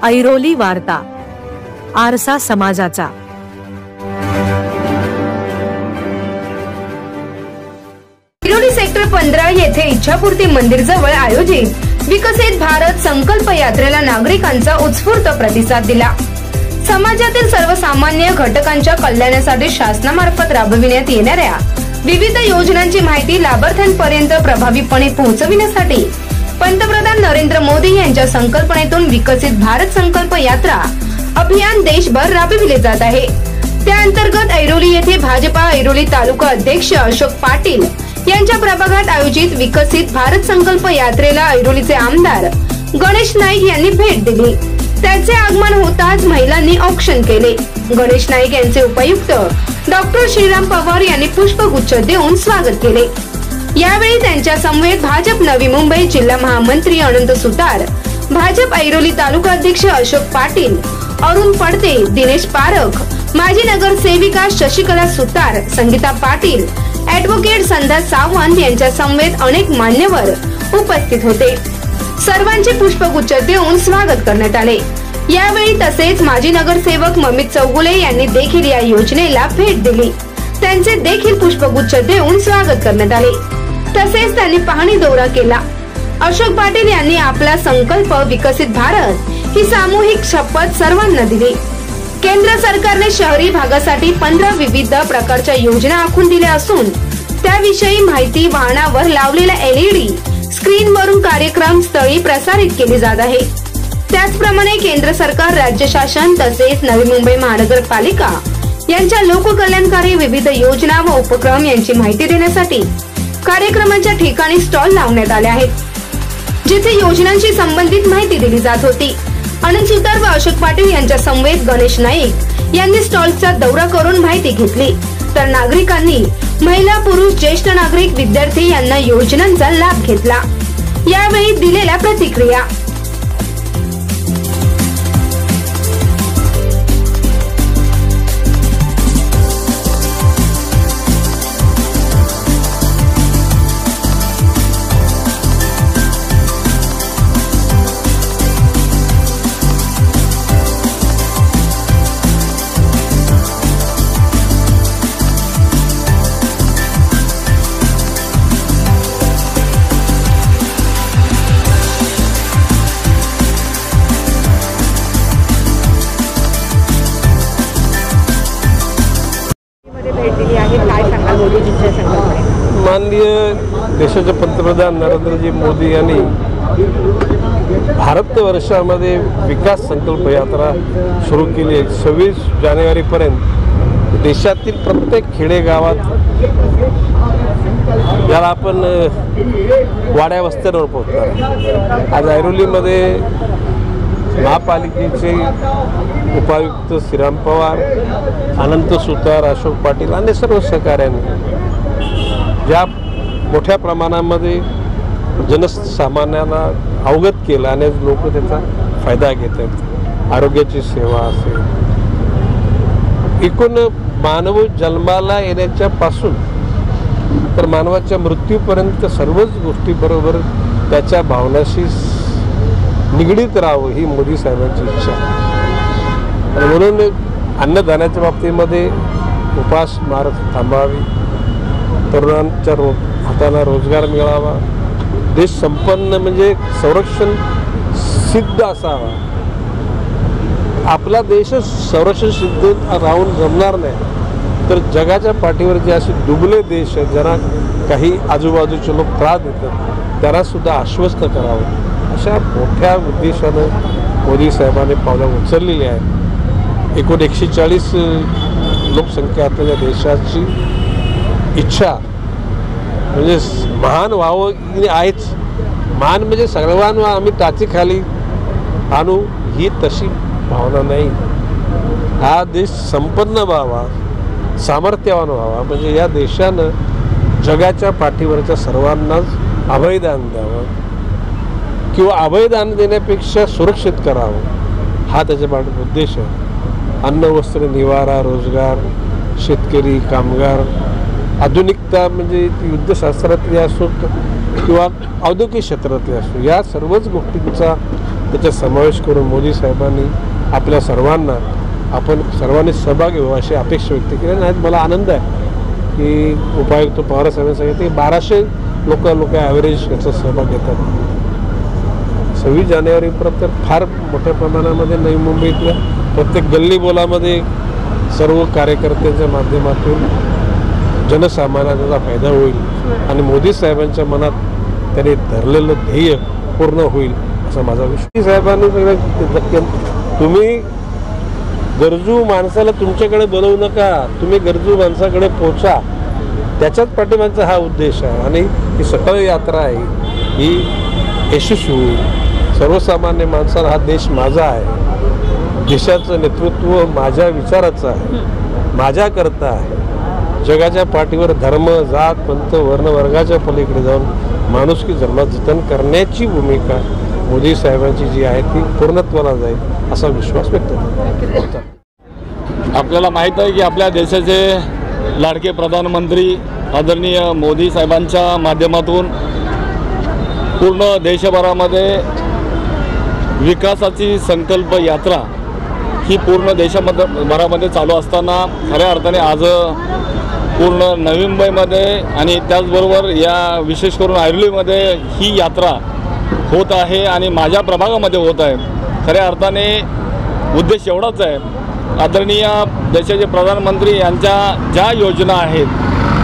ऐरोली वार्ता, आरसा समाजाचा। ऐरोली सेक्टर 15 येथे इच्छापूर्ती मंदिर जवळ आयोजित विकसित भारत संकल्प यात्रेला नागरिकांचा उत्स्फूर्त प्रतिसाद दिला। समाजातील सर्वसामान्य घटकांच्या कल्याणासाठी शासनामार्फत राबविण्यात येणाऱ्या विविध योजनांची माहिती लाभार्थ्यांपर्यंत प्रभावीपणे पोहोचविण्यासाठी पंतप्रधान नरेंद्र मोदी यांच्या संकल्पनेतून विकसित भारत संकल्प यात्रा अभियान देशभर राबविले जात आहे। त्या अंतर्गत ऐरोली येथे भाजपा ऐरोली तालुका अध्यक्ष अशोक पाटील यांच्या प्रभागात आयोजित विकसित भारत संकल्प यात्रेला ऐरोलीचे आमदार गणेश नाईक यांनी भेट दिली। त्याचे आगमन होताच महिलांनी औक्षण केले। गणेश नाईक यांचे उपायुक्त डॉक्टर श्रीराम पवार यांनी पुष्पगुच्छ देऊन स्वागत केले। यावेळी त्यांच्या समवेत भाजप नवी मुंबई जिल्हा महामंत्री अनंत सुतार, भाजप ऐरोली तालुका अध्यक्ष अशोक पाटील, अरुण पडते, दिनेश पारख, माजी नगरसेविका शशिकला सुतार, संगीता पाटील, ऍडव्होकेट संध्या सावंत यांच्या समवेत अनेक मान्यवर उपस्थित होते। सर्वांचे पुष्पगुच्छ देऊन स्वागत करण्यात आले। यावेळी तसेच माजी नगरसेवक ममित चौगुले यांनी देखील या योजनेला भेट दिली। त्यांचे देखील पुष्पगुच्छ देऊन स्वागत करण्यात आले। तसेच त्यांनी पाहणी दौरा केला। अशोक पाटील यांनी आपला संकल्प विकसित भारत ही सामूहिक शपथ सर्वांना दिली। केंद्र सरकारने शहरी भागासाठी 15 विविध प्रकारच्या योजना आखून दिल्या असून त्याविषयी माहिती वाहनावर लावलेल्या LED स्क्रीनवरून कार्यक्रम स्थळी प्रसारित केली जात आहे। त्याचप्रमाणे केंद्र सरकार, राज्य शासन तसेच नवी मुंबई महानगरपालिका यांच्या लोककल्याणकारी विविध योजना व उपक्रम यांची माहिती देण्यासाठी कार्यक्रमाच्या ठिकाणी स्टॉल लावण्यात आले आहेत, जिथे योजनांशी संबंधित माहिती दिली जात होती। अनंत सुतार व अशोक पाटील यांच्या समवेत गणेश नाईक यांनी स्टॉलचा दौरा करून माहिती घेतली, तर नागरिकांनी महिला, पुरुष, ज्येष्ठ नागरिक, विद्यार्थी यांना योजनांचा लाभ घेतला। यावेळी दिलेल्या प्रतिक्रिया। माननीय देशाचे पंतप्रधान नरेंद्रजी मोदी यांनी भारत वर्षामध्ये विकास संकल्प यात्रा सुरू केली आहे। 26 जानेवारीपर्यंत देशातील प्रत्येक खेडेगावात, ज्याला आपण वाड्या वस्त्यांवर पोहोचणार। आज ऐरोलीमध्ये महापालिकेचे उपायुक्त श्रीराम पवार, अनंत सुतार, अशोक पाटील आणि सर्व सहकार्यांनी ज्या मोठ्या प्रमाणामध्ये जनसामान्यांना अवगत केलं आणि लोक त्याचा फायदा घेत आहेत। आरोग्याची सेवा असेल, एकूण मानव जन्माला येण्याच्या पासून तर मानवाच्या मृत्यूपर्यंत सर्वच गोष्टीबरोबर त्याच्या भावनाशी निगडीत राहावं ही मोदी साहेबांची इच्छा आहे। आणि म्हणून अन्नदानाच्या बाबतीमध्ये उपास मारत थांबावी, तरुणांच्या हाताला रोजगार मिळावा, देश संपन्न म्हणजे संरक्षण सिद्ध असावा। आपला देशच संरक्षण सिद्ध राहून जमणार नाही तर जगाच्या पाठीवर जे असे दुबळे देश आहेत, ज्यांना काही आजूबाजूचे लोक त्रास देतात, त्यांना सुद्धा आश्वस्त करावं अशा मोठ्या उद्देशानं मोदी साहेबांनी पावलं उचललेली आहे। एकूण 140 लोकसंख्या असलेल्या देशाची इच्छा म्हणजे महान व्हावं आहेच। महान म्हणजे सर्वांना आम्ही टाचीखाली आणू ही तशी भावना नाही। हा देश संपन्न व्हावा, सामर्थ्यवान व्हावा, म्हणजे या देशानं जगाच्या पाठीवरच्या सर्वांनाच अभयदान द्यावं किंवा अभयदान देण्यापेक्षा सुरक्षित करावं, हा त्याच्या पाठीचा उद्देश आहे। अन्न, वस्त्र, निवारा, रोजगार, शेतकरी, कामगार, आधुनिकता म्हणजे युद्धशास्त्रातली असो किंवा औद्योगिक क्षेत्रातली असो, या सर्वच गोष्टींचा त्याचा समावेश करून मोदी साहेबांनी आपल्या सर्वांना आपण सर्वांनी सहभागी व्हावं अशी अपेक्षा व्यक्त केली. नाहीत मला आनंद आहे की उपायुक्त पवार साहेबांनी सांगितले की 1200 लोक ॲव्हरेज याचा सहभाग घेतात. 26 जानेवारीपर्यंत फार मोठ्या प्रमाणामध्ये नवी मुंबईतल्या प्रत्येक गल्ली बोलामध्ये सर्व कार्यकर्त्यांच्या माध्यमातून जनसामान्याचा फायदा होईल आणि मोदी साहेबांच्या मनात त्यांनी धरलेलं ध्येय पूर्ण होईल असा माझा विश्वास. साहेबांनी सगळं तुम्ही गरजू माणसाला तुमच्याकडे बोलवू नका, तुम्ही गरजू माणसाकडे पोहोचा, त्याच्याच पाठीमागचा हा उद्देश आहे. आणि ही सकळ यात्रा आहे ही यशस्वी होईल. सर्वसामान्य माणसाला हा देश माझा आहे, देशाचं नेतृत्व माझ्या विचाराचं आहे, माझ्याकरता आहे. जगाच्या पाठीवर धर्म जात पंथ वर्ण वर्गाच्या पलीकडे जाऊन माणुसकी जतन करण्याची भूमिका मोदी साहेबांची जी आहे ती पूर्णत्वाला जाईल असा विश्वास व्यक्त करतो. आपल्याला माहीत आहे की आपल्या देशाचे लाडके प्रधानमंत्री आदरणीय मोदी साहेबांच्या माध्यमातून पूर्ण देशभरामध्ये विकासाची संकल्प यात्रा ही पूर्ण देशाभरामध्ये चालू असताना खऱ्या अर्थाने आज पूर्ण नवी मुंबईमध्ये आणि त्याचबरोबर या विशेष करून ऐरोलीमध्ये ही यात्रा होत आहे आणि माझ्या प्रभागामध्ये होत आहे. खऱ्या अर्थाने उद्देश एवढाच आहे, आदरणीय देशाचे प्रधानमंत्री यांच्या ज्या योजना आहेत,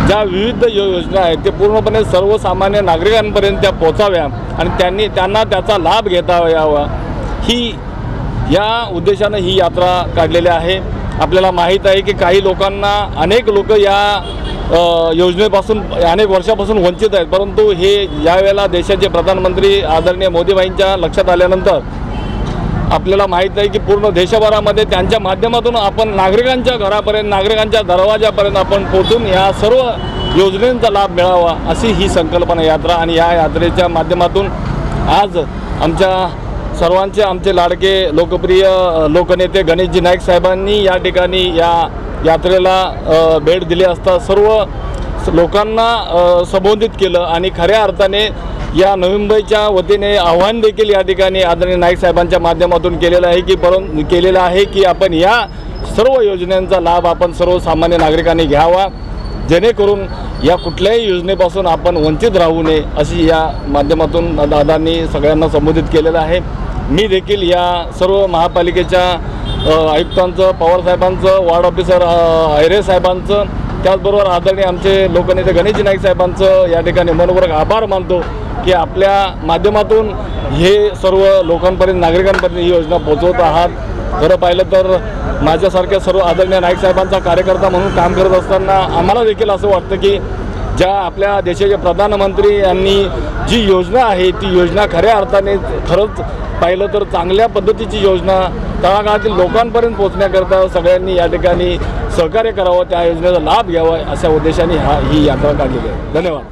ज्या विविध योजना आहेत ते पूर्णपणे सर्वसामान्य नागरिकांपर्यंत त्या पोचाव्या आणि त्यांना त्याचा लाभ घेता यावा ही या उद्देशाने ही यात्रा काढलेली आहे. आपल्याला माहीत आहे की काही लोकांना अनेक लोक या योजनेपासून अनेक वर्षापासून वंचित आहेत, परंतु हे यावेळेला देशाचे प्रधानमंत्री आदरणीय मोदीबाईंच्या लक्षात आल्यानंतर आपल्याला माहीत आहे की पूर्ण देशभरामध्ये त्यांच्या माध्यमातून आपण नागरिकांच्या घरापर्यंत नागरिकांच्या दरवाजापर्यंत आपण पोहोचून या सर्व योजनेचा लाभ मिळावा अशी ही संकल्पना यात्रा. आणि या यात्रेच्या माध्यमातून आज आमचे लाडके लोकप्रिय लोकनेते गणेशजी नाईक साहेबांनी या ठिकाणी या यात्रेला भेट दिली असता सर्व लोकांना संबोधित केलं आणि खऱ्या अर्थाने या नवी मुंबईच्या वतीने आव्हान देखील या ठिकाणी आदरणीय नाईक साहेबांच्या माध्यमातून केलेलं आहे की आपण या सर्व योजनांचा लाभ आपण सर्वसामान्य नागरिकांनी घ्यावा, जेणेकरून या कुठल्याही योजनेपासून आपण वंचित राहू नये अशी या माध्यमातून दादांनी सगळ्यांना संबोधित केलेलं आहे. मी देखील या सर्व महापालिकेच्या आयुक्तांचं, पवारसाहेबांचं, वार्ड ऑफिसर हैरे साहेबांचं, त्याचबरोबर आदरणीय आमचे लोकनेते गणेशजी नाईक साहेबांचं या ठिकाणी मनपूर्वक आभार मानतो की आपल्या माध्यमातून हे सर्व लोकांपर्यंत नागरिकांपर्यंत ही योजना पोहोचवत आहात. खरं पाहिलं तर माझ्यासारख्या सर्व आदरणीय नाईक साहेबांचा कार्यकर्ता म्हणून काम करत असताना आम्हाला देखील असं वाटतं की ज्या आपल्या देशाचे प्रधानमंत्री यांनी जी योजना आहे ती योजना खऱ्या अर्थाने खरंच पाहिलं तर चांगल्या पद्धतीची योजना तळागाळातील लोकांपर्यंत पोहोचण्याकरता सगळ्यांनी या ठिकाणी सहकार्य करावं, त्या योजनेचा लाभ घ्यावा अशा उद्देशाने ही यात्रा काढलेली आहे. धन्यवाद.